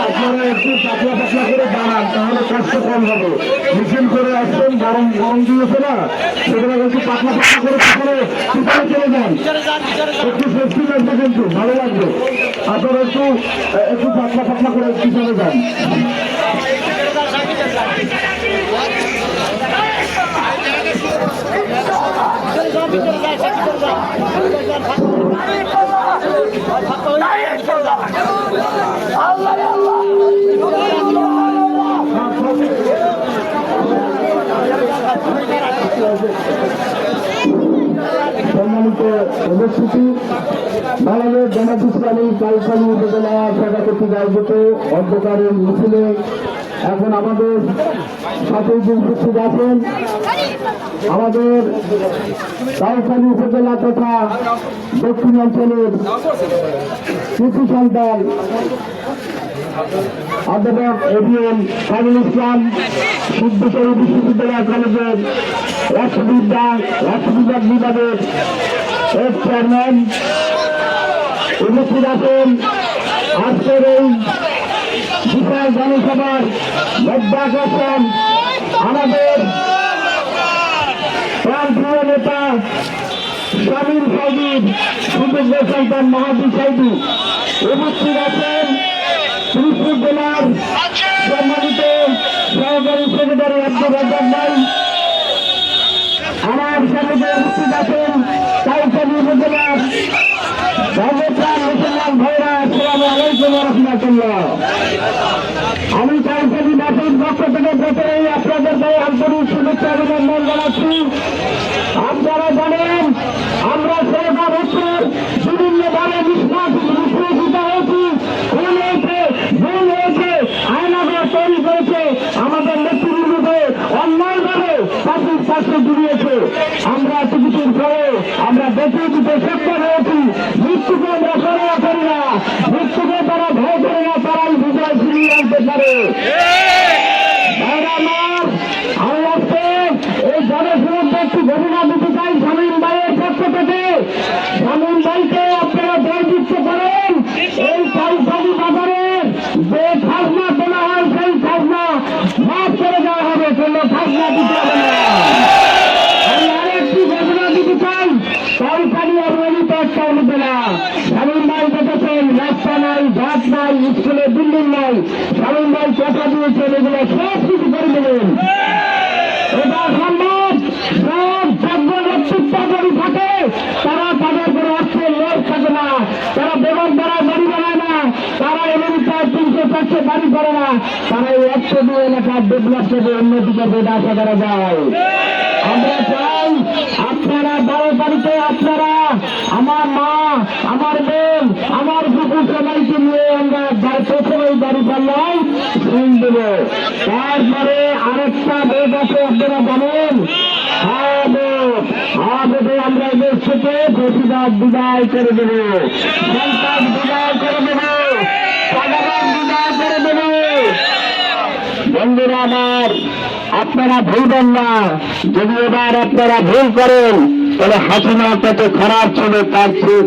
আপনারা একটু পাতলা পাতলা করে দাঁড়ান, তাহলে কষ্ট কম হবে। মিছিল করে আসছেন, গরম গরম দিয়েছে না, সুতরাং একটু পাতলা পাতলা করে পিছনে চলে যান, একটু স্বস্তি লাগবে, কিন্তু ভালো লাগবে। আপনারা একটু পাতলা পাতলা করে পিছনে যান। সম্মানিত উপস্থিতি, বাংলাদেশ জামাত ইসলামী কালসালী উপজেলা শাখা কর্তৃক আয়োজিত অন্ধকারের মিছিলে এখন আমাদের সাথে উপস্থিত আছেন আমাদের কালসালী উপজেলা তথা দক্ষিণ অঞ্চলের কৃষি সন্তান অধ্যাপক এবিএম সাইদুল ইসলাম, সিদ্ধেশ্বরী বিশ্ববিদ্যালয় কলেজের রাষ্ট্রবিজ্ঞান বিভাগের এক্স চেয়ারম্যান। উপস্থিত আছেন আজকের এই বিশাল জনসভার মধ্যে আকর্ষণ আমাদের প্রাণপ্রিয় নেতা শামীম সাইদুর, সুযোগ্য সন্তান মাহাদি সাইদু। উপস্থিত আছেন পিরোজপুর জেলার সম্মানিত সহকারী সেক্রেটারি আব্দুর রাজ্জাক ভাই। আমার সাথে উপস্থিত আছেন কালসালী উপজেলার সর্বপ্রাণ মুসলমান ভাইরা। আসসালামু আলাইকুম ওয়া রাহমাতুল্লাহ। আমি কালসালীবাসীর পক্ষ থেকে প্রথমেই আপনাদেরকে আন্তরিক শুভেচ্ছা অভিনন্দন জানাচ্ছি। আপনারা জানেন আমরা সরকার হচ্ছে বিভিন্নভাবে নিষ্কাশিত হয়েছি, খুন হয়েছে, ভুল হয়েছে, আয়নাঘর তৈরি করেছে, আমাদের নেতৃবৃন্দকে অন্যায়ভাবে ফাঁসির কাছে জুড়িয়েছে। আমরা কিছুদিন পরে আমরা বেঁচে দিতে সক্ষম হয়েছি। মৃত্যুকে আমরা সরয়া করি না, মৃত্যুকে তারা ভয় করে না, তারাই বিজয় ফিরিয়ে আনতে পারে। এই জনসমুদ্র একটি ঘোষণা দিতে চাই শামীম ভাইয়ের পক্ষ থেকে। শামীম ভাইকে আপনারা জয় দিতে পারেন। এই কালসালী বাজারের যে খাজনা তোলা হয় সেই খাজনা মাফ করে দেওয়া হবে, কোনো খাজনা দিতে হবে না। আমি আরেকটি ঘোষণা দিতে চাই, কালসালী অবহেলিত একটা উপজেলা। শামীম ভাই দেখেছেন রাস্তা নাই, ঘাট নাই, স্কুলে বিল্ডিং নাই। শামীম ভাই কথা দিয়েছেন এগুলো সব কিছু করে দেবেন। এটা সম্ভব, দাবি করে না, তারা এই 102 এলাকার ডেভেলপ থেকে উন্নতি করবে, এটা আশা করা যায়। আমরা চাই আপনারা 12 তারিখে আপনারা আমার মা, আমার বোন, আমার কুকুর সবাইকে নিয়ে আমরা প্রথমে গাড়ি পাল্লাই শুন দেব। তারপরে আরেকটা ভোট আছে, আপনারা জানেন, ভোটে আমরা এদের থেকে প্রতিবাদ বিদায় করে দেব, সন্তান বিদায় করে দেব, সাধারণ বিদায় করে দেব। বন্ধুরা আমার, আপনারা ভুলবেন না, যদি এবার আপনারা ভুল করেন তাহলে হাসিনা কত খারাপ ছিল তার চেয়ে